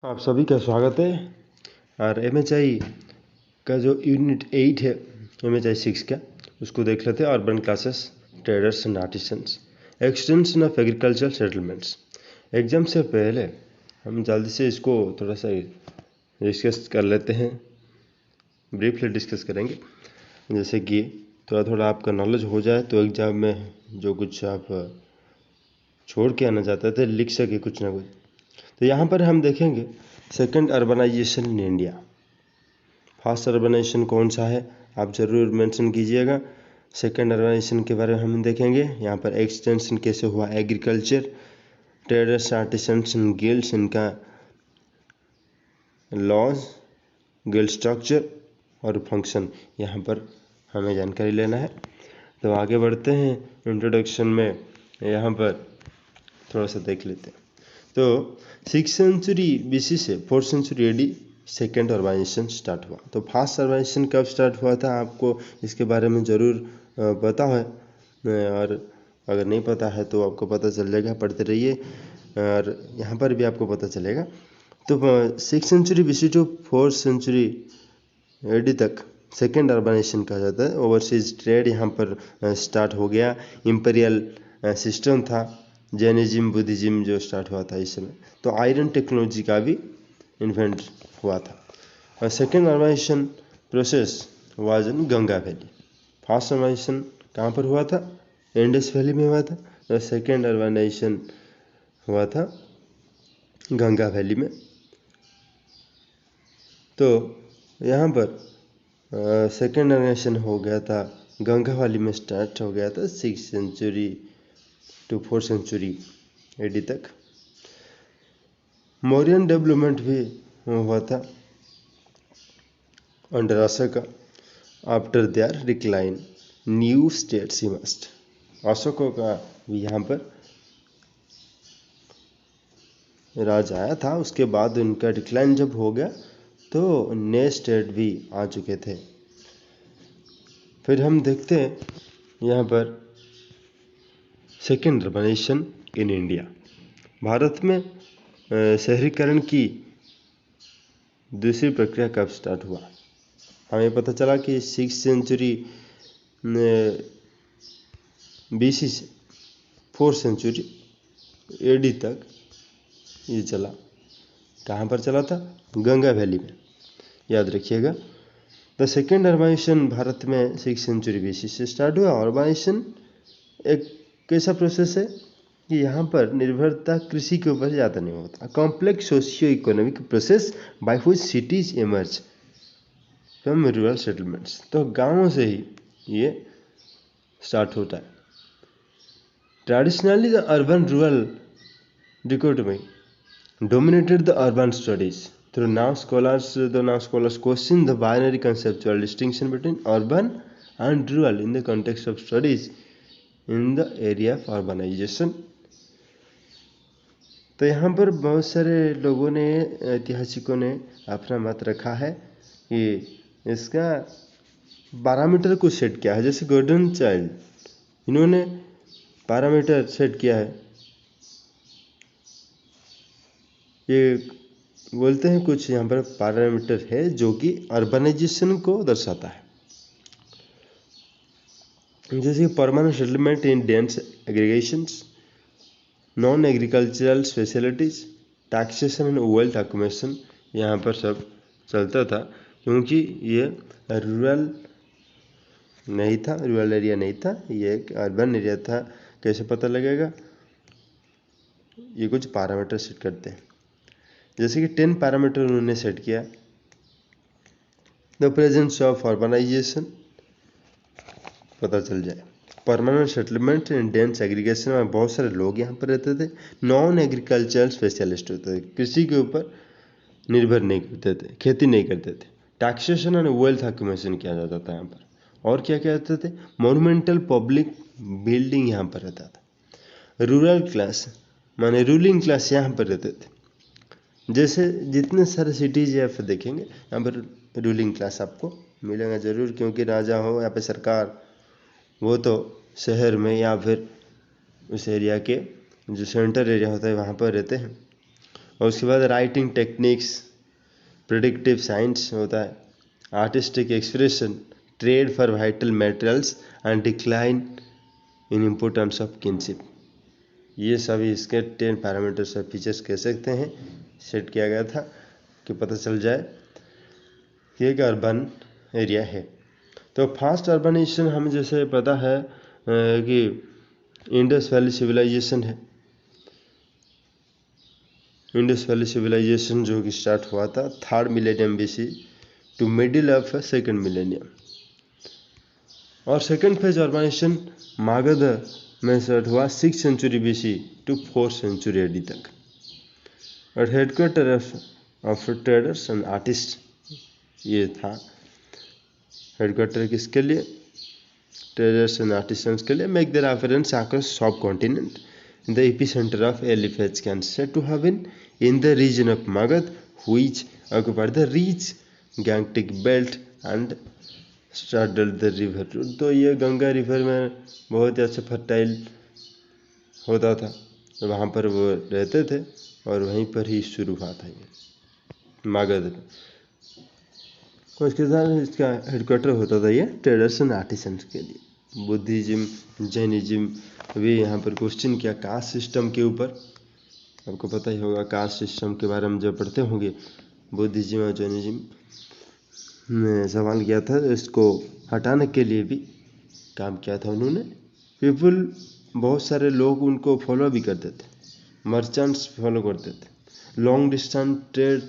आप सभी का स्वागत है। और एमएचआई का जो यूनिट 8 है, एमएचआई 6 का, उसको देख लेते हैं। Urban classes, traders and artisans, extension of agriculture settlements. Exam से पहले हम जल्दी से इसको थोड़ा सा डिस्कस कर लेते हैं, ब्रीफली डिस्कस करेंगे, जैसे कि थोड़ा थोड़ा आपका नॉलेज हो जाए तो एग्जाम में जो कुछ आप छोड़ के आना चाहते थे लिख सके कुछ ना कुछ। तो यहाँ पर हम देखेंगे second urbanisation in India. First urbanisation कौन सा है आप ज़रूर मेंशन कीजिएगा। सेकंड अर्बनाइजेशन के बारे में हम देखेंगे। यहाँ पर एक्सटेंशन कैसे हुआ, agriculture, traders, artisans and guilds, इनका लॉज, गिल्ड स्ट्रक्चर और फंक्शन, यहाँ पर हमें जानकारी लेना है। तो आगे बढ़ते हैं। इंट्रोडक्शन में यहाँ पर थोड़ा सा देख लेते हैं। तो 6th सेंचुरी बीसी से 4th century AD second urbanisation start हुआ। तो फर्स्ट अर्बनाइजेशन कब स्टार्ट हुआ था आपको इसके बारे में ज़रूर पता है, और अगर नहीं पता है तो आपको पता चल जाएगा, पढ़ते रहिए और यहाँ पर भी आपको पता चलेगा। तो 6th century BC to 4th century AD तक सेकेंड अर्बनाइजेशन कहा जाता है। ओवरसीज ट्रेड यहाँ पर स्टार्ट हो गया। इम्पीरियल सिस्टम था, जैनिज्म, बुद्धिज्म जो स्टार्ट हुआ था इस समय। तो आयरन टेक्नोलॉजी का भी इन्वेंट हुआ था। और second urbanisation process was in Ganga valley. First urbanisation कहाँ पर हुआ था? इंडस वैली में हुआ था। और सेकेंड अर्बनाइजेशन हुआ था गंगा वैली में। तो यहाँ पर सेकेंड अर्बनाइजेशन हो गया था गंगा वैली में, स्टार्ट हो गया था 6th century to 4th century AD तक। मौर्यन डेवलपमेंट भी हुआ था under Ashoka. After their decline new states emerged. Ashoka का भी यहाँ पर राज आया था, उसके बाद उनका डिक्लाइन जब हो गया तो नए स्टेट भी आ चुके थे। फिर हम देखते हैं यहाँ पर second urbanisation in India. Bharat में शहरीकरण की दूसरी प्रक्रिया कब स्टार्ट हुआ? हमें पता चला कि 6th सेंचुरी बीसी से 4th सेंचुरी एडी तक ये चला। कहाँ पर चला था? गंगा वैली में, याद रखिएगा। द सेकेंड अर्बनाइजेशन भारत में 6th सेंचुरी बीसी से स्टार्ट हुआ। अर्बनाइजेशन एक कैसा प्रोसेस है कि यहाँ पर निर्भरता कृषि के ऊपर ज़्यादा नहीं होता। Complex socio economic process by which cities emerge from rural settlements. तो गाँवों से ही ये स्टार्ट होता है। Traditionally the urban rural dichotomy dominated the urban studies. Though now scholars question the binary conceptual distinction between urban and rural in the context of studies in the area of urbanization. तो यहाँ पर बहुत सारे लोगों ने, ऐतिहासिकों ने अपना मत रखा है कि इसका पैरामीटर को सेट किया है। जैसे गॉर्डन चाइल्ड, इन्होंने पैरामीटर सेट किया है। ये बोलते हैं कुछ यहाँ पर पैरामीटर है जो कि अर्बनाइजेशन को दर्शाता है, जैसे permanent settlement in dense aggregations, non agricultural specialities, taxation and wealth accumulation. यहाँ पर सब चलता था क्योंकि ये रूरल नहीं था, रूरल एरिया नहीं था, ये एक अर्बन एरिया था। कैसे पता लगेगा? ये कुछ पैरामीटर सेट करते हैं, जैसे कि 10 पैरामीटर उन्होंने सेट किया। द प्रेजेंस ऑफ अर्बनाइजेशन पता चल जाए। Permanent settlement and dense aggregation में बहुत सारे लोग यहाँ पर रहते थे। नॉन एग्रीकल्चरल स्पेशलिस्ट होते थे, कृषि के ऊपर निर्भर नहीं करते थे, खेती नहीं करते थे। टैक्सेशन एंड वेल्थ अक्यूमुलेशन किया जाता था यहाँ पर। और क्या कहते थे? मोन्यूमेंटल पब्लिक बिल्डिंग यहाँ पर रहता था। रूरल क्लास माने रूलिंग क्लास यहाँ पर रहते थे। जैसे जितने सारे सिटीज या फिर देखेंगे यहाँ पर रूलिंग क्लास आपको मिलेगा ज़रूर, क्योंकि राजा हो या फिर सरकार, वो तो शहर में या फिर उस एरिया के जो सेंटर एरिया होता है वहाँ पर रहते हैं। और उसके बाद राइटिंग टेक्निक्स, प्रिडिक्टिव साइंस होता है, artistic expression, trade for vital materials and decline in importance of kinship. ये सभी इसके 10 पैरामीटर्स और फीचर्स कह सकते हैं सेट किया गया था कि पता चल जाए कि एक अर्बन एरिया है। तो फास्ट अर्बनाइजेशन हमें जैसे पता है कि इंडस वैली सिविलाइजेशन है। इंडस वैली सिविलाइजेशन जो कि स्टार्ट हुआ था 3rd millennium BC to middle of 2nd millennium, और सेकेंड फेज अर्बनाइजेशन मागध में स्टार्ट हुआ 6th century BC to 4th century AD तक। और headquarter of traders and artist ये था। हेडक्वार्टर किसके लिए? ट्रेडर्स एंड आर्टिसंस के लिए। मेक देयर अपीयरेंस अक्रॉस सब continent. The epicenter of early phase can said to have been in the region of Magad, which occupied the rich Gangetic belt and straddled the river. तो ये Ganga river में बहुत ही अच्छा fertile होता था, तो वहाँ पर वो रहते थे और वहीं पर ही शुरू हुआ था ये मागध में। उसके साथ इसका हेडक्वार्टर होता था ये ट्रेडर्स एंड आर्टिसंस के लिए। बुद्धिज्म, जैनिज्म भी यहाँ पर क्वेश्चन किया कास्ट सिस्टम के ऊपर। आपको पता ही होगा कास्ट सिस्टम के बारे में जब पढ़ते होंगे, बुद्धिज्म और जैनिज्म ने सवाल किया था, इसको हटाने के लिए भी काम किया था उन्होंने। पीपल, बहुत सारे लोग उनको फॉलो भी करते थे, मर्चेंट्स फॉलो करते थे। लॉन्ग डिस्टेंस ट्रेड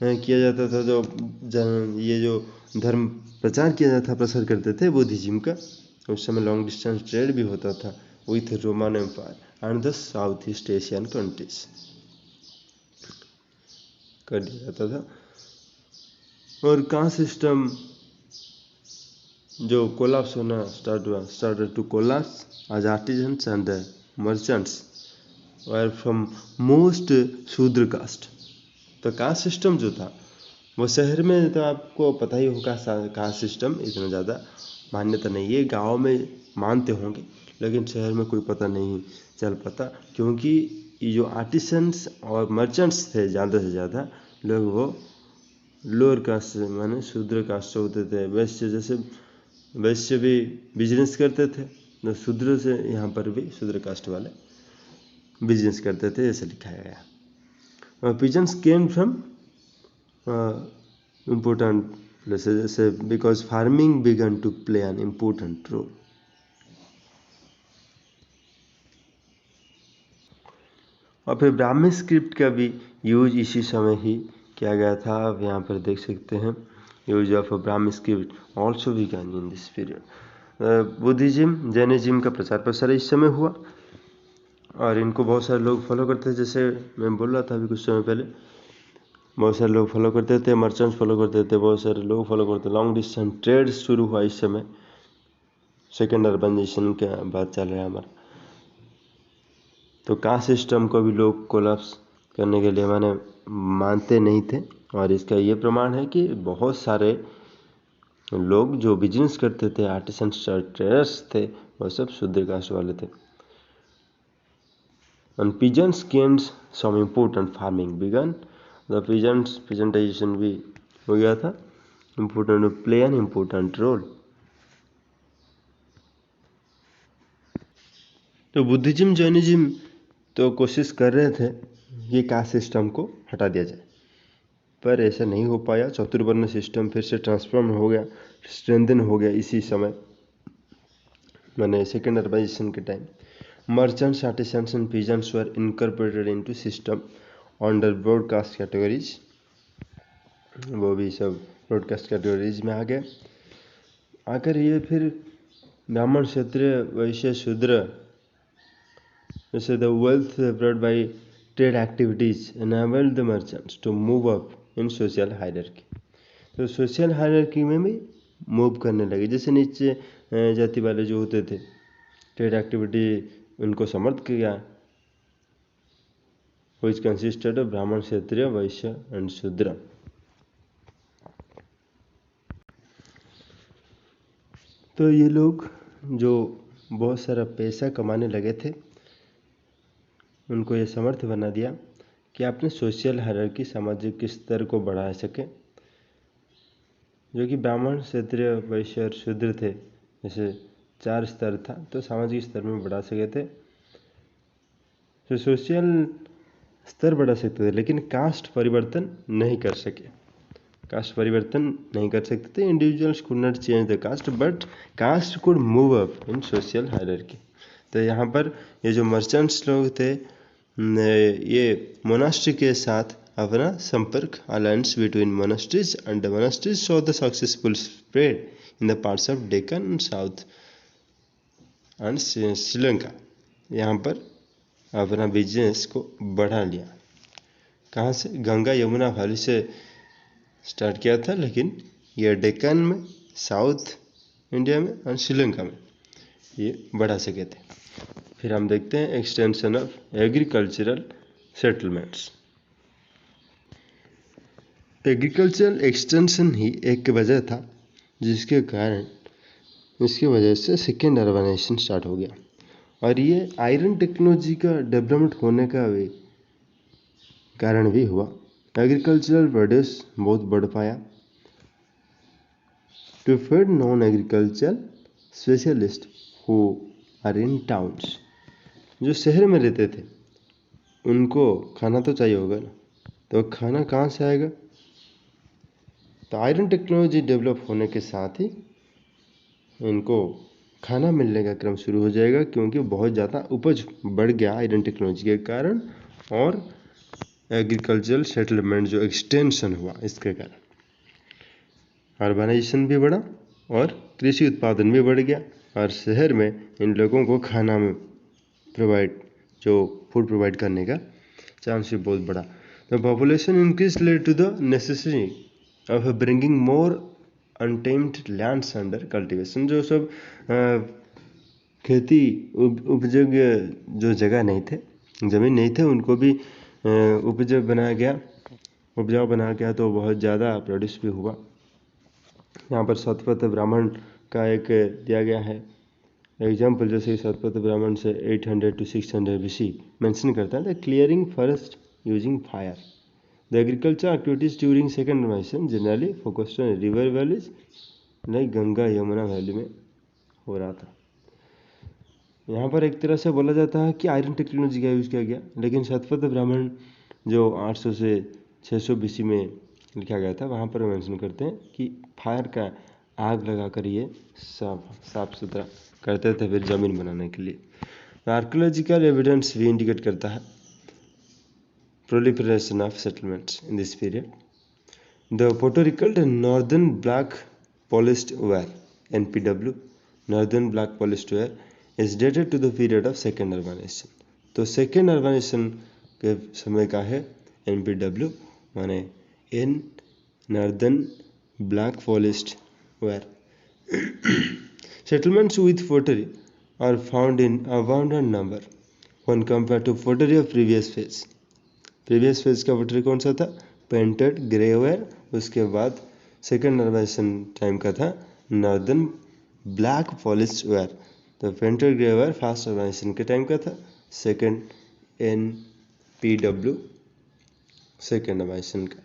किया जाता था, ये जो धर्म प्रचार किया जाता था, प्रसार करते थे बुद्धिज्म का। उस समय लॉन्ग डिस्टेंस ट्रेड भी होता था with Roman empire and the south east Asian countries कर दिया जाता था। और कास्ट सिस्टम जो कोलाप्स होना स्टार्ट हुआ, started to collapse as artisans and merchants were from most Shudra caste. तो कास्ट सिस्टम जो था वो शहर में, तो आपको पता ही होगा कास्ट सिस्टम इतना ज़्यादा मान्यता नहीं है, गांव में मानते होंगे, लेकिन शहर में कोई पता नहीं चल पाता, क्योंकि ये जो आर्टिसंस और मर्चेंट्स थे ज़्यादा से ज़्यादा लोग, वो लोअर कास्ट माने शूद्र कास्ट होते थे। वैश्य, जैसे वैश्य भी बिजनेस करते थे, तो शूद्र से यहाँ पर भी शूद्र कास्ट वाले बिजनेस करते थे, ऐसे लिखाया गया। Pigeons came from important places, जैसे because farming began to play an important role. और फिर ब्राह्मी स्क्रिप्ट का भी यूज इसी समय ही किया गया था। आप यहाँ पर देख सकते हैं, use of Brahmi script also began in this period. Buddhism, Jainism का प्रचार प्रसार इस समय हुआ और इनको बहुत सारे लोग फॉलो करते थे। जैसे मैं बोल रहा था अभी कुछ समय पहले, बहुत सारे लोग फॉलो करते थे, मर्चेंट्स फॉलो करते थे, बहुत सारे लोग फॉलो करते। लॉन्ग डिस्टेंस ट्रेड शुरू हुआ इस समय, सेकेंड अर्बनाइजेशन के बाद चल रहा है हमारा। तो कास्ट सिस्टम को भी लोग कोलैप्स करने के लिए माने मानते नहीं थे, और इसका ये प्रमाण है कि बहुत सारे लोग जो बिजनेस करते थे, आर्टिसंस ट्रेडर्स थे, वो सब शूद्र कास्ट वाले थे। And pigeons gained some important farming began. The pigeonization भी हो गया था, important to play an important role. तो बुद्धिज्म, जैनिज्म तो कोशिश कर रहे थे कि कास्ट सिस्टम को हटा दिया जाए, पर ऐसा नहीं हो पाया। चतुर्वर्ण सिस्टम फिर से ट्रांसफॉर्म हो गया, स्ट्रेंथन हो गया इसी समय, मैंने सेकेंड अर्बनाइजेशन के time. Merchants, artisans and peasants were incorporated into system under broadcast categories. वो भी सब ब्रॉडकास्ट कैटेगरीज में आ गए। आकर ये फिर ब्राह्मण, क्षत्रिय, वैश्य, शूद्र, जैसे the wealth brought by trade activities enabled the merchants to move up in social hierarchy. तो सोशल हायरार्की में भी मूव करने लगे। जैसे नीचे जाति वाले जो होते थे, ट्रेड एक्टिविटी उनको समर्थ किया, which consisted of ब्राह्मण, क्षत्रिय, वैश्य एंड शूद्र। तो ये लोग जो बहुत सारा पैसा कमाने लगे थे, उनको ये समर्थ बना दिया कि आपने सोशल हायरार्की, सामाजिक स्तर को बढ़ा सके, जो कि ब्राह्मण, क्षत्रिय, वैश्य और शूद्र थे, जैसे 4 स्तर था, तो सामाजिक स्तर में बढ़ा सके थे, तो सोशल स्तर बढ़ा सकते थे, लेकिन कास्ट परिवर्तन नहीं कर सके। कास्ट परिवर्तन नहीं कर सकते थे। Individuals could not change the caste but caste could move up in social hierarchy. तो यहाँ पर ये जो मर्चेंट्स लोग थे, ये मोनास्ट्री के साथ अपना संपर्क, alliance between monasteries and the monasteries saw the successful spread in the parts of Deccan and south and Sri Lanka. यहाँ पर अपना बिजनेस को बढ़ा लिया। कहाँ से? गंगा यमुना वैली से स्टार्ट किया था, लेकिन यह डेक्कन में, साउथ इंडिया में और श्रीलंका में ये बढ़ा सके थे। फिर हम देखते हैं extension of agricultural settlements. Agricultural extension ही एक वजह था जिसके कारण, इसकी वजह से सेकेंड अर्बनाइजेशन स्टार्ट हो गया, और ये आयरन टेक्नोलॉजी का डेवलपमेंट होने का भी कारण भी हुआ। एग्रीकल्चरल प्रोड्यूस बहुत बढ़ पाया। To feed non agricultural specialist who are in towns, जो शहर में रहते थे उनको खाना तो चाहिए होगा ना, तो खाना कहाँ से आएगा? तो आयरन टेक्नोलॉजी डेवलप होने के साथ ही इनको खाना मिलने का क्रम शुरू हो जाएगा, क्योंकि बहुत ज़्यादा उपज बढ़ गया आयरन टेक्नोलॉजी के कारण, और एग्रीकल्चरल सेटलमेंट जो एक्सटेंशन हुआ इसके कारण अर्बनाइजेशन भी बढ़ा और कृषि उत्पादन भी बढ़ गया, और शहर में इन लोगों को खाना में फूड प्रोवाइड करने का चांस भी बहुत बढ़ा। The population increase led to the necessity of bringing more untamed lands under cultivation. जो सब खेती उपयोग्य जो जगह नहीं थे, ज़मीन नहीं थे, उनको भी उपजाऊ बनाया गया, तो बहुत ज़्यादा प्रोड्यूस भी हुआ। यहाँ पर शतपथ ब्राह्मण का एक दिया गया है एग्जाम्पल, जैसे शतपथ ब्राह्मण से 800 to 600 BC मेंशन करता है the clearing forest using fire. The agriculture activities during second urbanisation generally focused on river valleys, like Ganga Yamuna valley में हो रहा था। यहाँ पर एक तरह से बोला जाता है कि आयरन टेक्नोलॉजी का यूज़ किया गया, लेकिन शतपथ ब्राह्मण जो 800 से 600 BC में लिखा गया था, वहाँ पर मेंशन करते हैं कि फायर का आग लगाकर ये साफ सुथरा करते थे फिर ज़मीन बनाने के लिए। आर्कियोलॉजिकल एविडेंस भी इंडिकेट करता है proliferation of settlements in this period. The Puerto Rican Northern Black Polished Ware (NPW) Northern Black Polished Ware is dated to the period of second urbanization. तो सेकेंड अर्बनाइजेशन के समय का है NPW, माने in northern black polished where. Settlements with pottery are found in abundant number when compared to pottery of previous phase. Previous phase का pottery कौन सा था? Painted grey ware. उसके बाद सेकेंड अर्बनाइजेशन टाइम का था नॉर्दर्न ब्लैक पॉलिश्ड वेयर। तो painted grey ware first urbanisation के टाइम का था, सेकेंड NPW सेकेंड अर्बनाइजेशन का।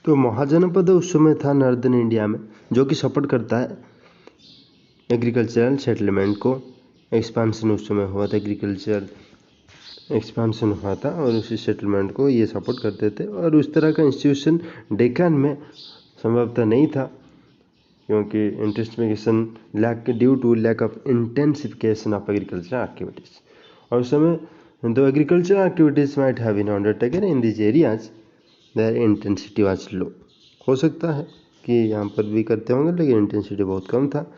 तो महाजनपद उस समय था नॉर्दर्न इंडिया में, जो कि सपोर्ट करता है एग्रीकल्चरल सेटलमेंट को। एक्सपांसन उस समय हुआ था, एग्रीकल्चर एक्सपांसन हुआ था, और उसी सेटलमेंट को ये सपोर्ट करते थे। और उस तरह का इंस्टीट्यूशन डेक्कन में संभवतः नहीं था, क्योंकि intensification due to lack of intensification of agricultural activities. और उस समय दो agricultural activities might have been undertaken in this areas, their intensity was low. हो सकता है कि यहाँ पर भी करते होंगे, लेकिन इंटेंसिटी बहुत कम था।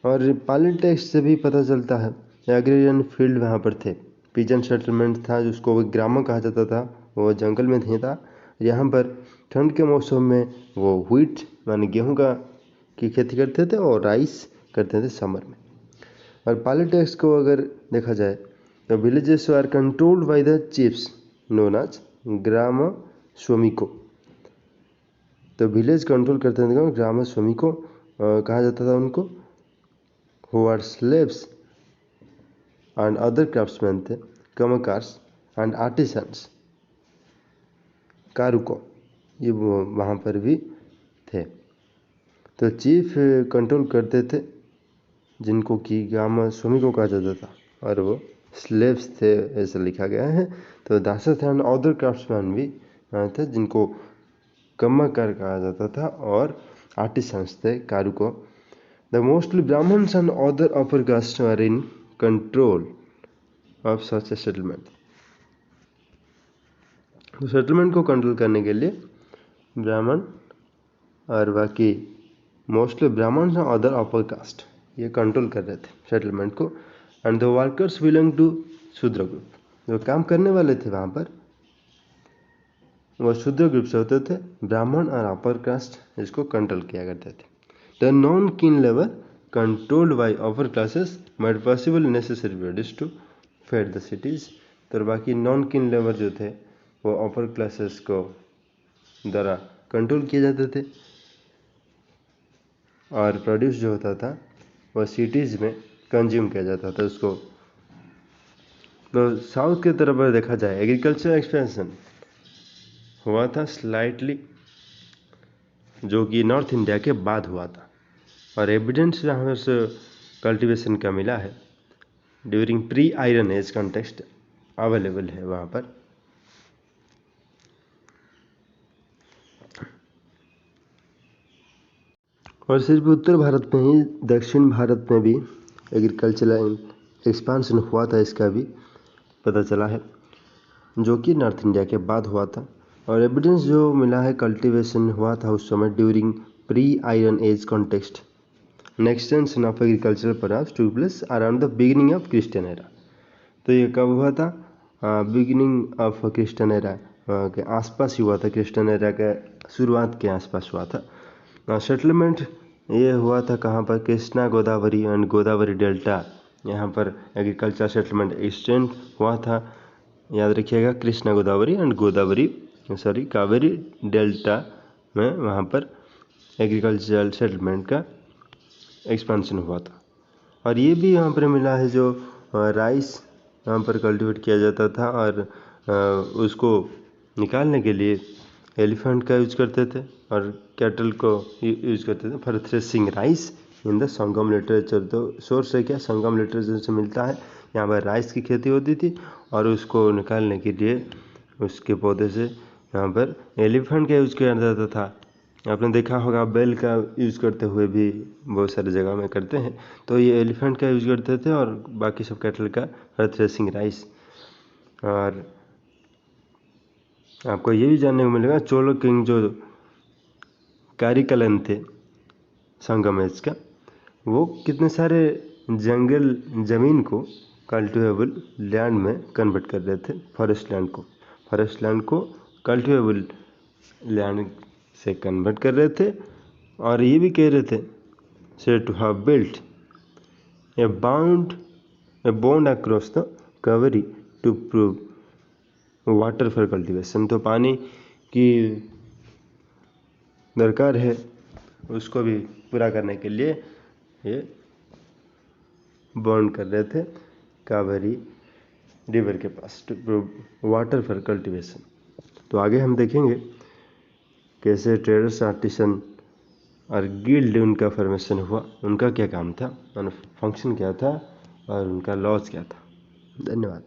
और पाली टेक्स्ट से भी पता चलता है एग्रेरियन फील्ड वहाँ पर थे। पिजन सेटलमेंट था, जिसको ग्रामो कहा जाता था, वो जंगल में नहीं था। यहाँ पर ठंड के मौसम में वो व्हीट माने गेहूँ की खेती करते थे, और राइस करते थे समर में। और पाली टेक्स्ट को अगर देखा जाए तो villages are controlled by the chiefs known as ग्राम स्वामिको। तो विलेज कंट्रोल करते थे, ग्राम स्वामिको कहा जाता था उनको। Who are slaves and other craftsman थे, कमकार्स एंड आर्टिसंस, कारुको, ये वो वहाँ पर भी थे। तो चीफ कंट्रोल करते थे जिनको कि ग्राम श्रमिकों कहा जाता था, और वो स्लेव्स थे ऐसा लिखा गया है। तो दासस एंड अदर क्राफ्ट्समैन भी थे जिनको कम्माकार कहा जाता था, और आर्टिसंस थे, कारुको। The mostly Brahmins and other upper caste are in control of such a settlement. तो सेटलमेंट को कंट्रोल करने के लिए ब्राह्मण और बाकी मोस्टली ब्राह्मण्स और अदर अपर कास्ट ये कंट्रोल कर रहे थे सेटलमेंट को। And the workers belong to Shudra group, जो काम करने वाले थे वहाँ पर वो शूद्र ग्रुप से होते थे। ब्राह्मण और अपर कास्ट इसको कंट्रोल किया करते थे। The non kin labour controlled by upper classes made possible necessary bodies to fed the cities. तो बाकी नॉन किन लेबर जो थे वो अपर क्लासेस को द्वारा कंट्रोल किए जाते थे, और प्रोड्यूस जो होता था वह सिटीज़ में कंज्यूम किया जाता था उसको। तो साउथ की तरफ अगर देखा जाए एग्रीकल्चर एक्सपेंशन हुआ था स्लाइटली, जो कि नॉर्थ इंडिया के बाद हुआ था, और एविडेंस जहाँ से कल्टीवेशन का मिला है during pre iron age context available है वहाँ पर। और सिर्फ उत्तर भारत में ही, दक्षिण भारत में भी एग्रीकल्चरल एक्सपांशन हुआ था, इसका भी पता चला है, जो कि नॉर्थ इंडिया के बाद हुआ था। और एविडेंस जो मिला है कल्टीवेशन हुआ था उस समय during pre iron age context. An extension of agriculture perhaps took place around the beginning of Christian era. तो ये कब हुआ था? बिगिनिंग ऑफ क्रिश्चियन एरा के आसपास ही हुआ था, क्रिश्चियन एरा के शुरुआत के आसपास हुआ था। सेटलमेंट ये हुआ था कहाँ पर? कृष्णा गोदावरी एंड गोदावरी डेल्टा, यहाँ पर एग्रीकल्चर सेटलमेंट एक्सटेंड हुआ था। याद रखिएगा, कृष्णा गोदावरी एंड कावेरी डेल्टा में वहाँ पर एग्रीकल्चरल सेटलमेंट का एक्सपेंशन हुआ था। और ये भी यहाँ पर मिला है जो राइस यहाँ पर कल्टीवेट किया जाता था, और उसको निकालने के लिए एलिफेंट का यूज करते थे और कैटल को यूज करते थे for threshing rice in the Sangam literature. तो सोर्स है क्या? संगम लिटरेचर से मिलता है। यहाँ पर राइस की खेती होती थी और उसको निकालने के लिए उसके पौधे से यहाँ पर एलिफेंट का यूज किया जाता था। आपने देखा होगा बैल का यूज़ करते हुए भी बहुत सारी जगह में करते हैं। तो ये एलिफेंट का यूज़ करते थे और बाकी सब कैटल का फॉर थ्रेसिंग राइस। और आपको ये भी जानने को मिलेगा चोलो किंग जो कारिकलन थे संगम एज का, वो कितने सारे जंगल ज़मीन को कल्टिवेबल लैंड में कन्वर्ट कर रहे थे। फॉरेस्ट लैंड को कल्टिवेबल लैंड से कन्वर्ट कर रहे थे। और ये भी कह रहे थे said to have built a bond across the Kaveri to prove water for cultivation. तो पानी की दरकार है, उसको भी पूरा करने के लिए ये बॉन्ड कर रहे थे कावेरी रिवर के पास to prove water for cultivation. तो आगे हम देखेंगे कैसे ट्रेडर्स, आर्टिसन और गिल्ड उनका फॉर्मेशन हुआ, उनका क्या काम था, फंक्शन क्या था और उनका लॉज क्या था। धन्यवाद।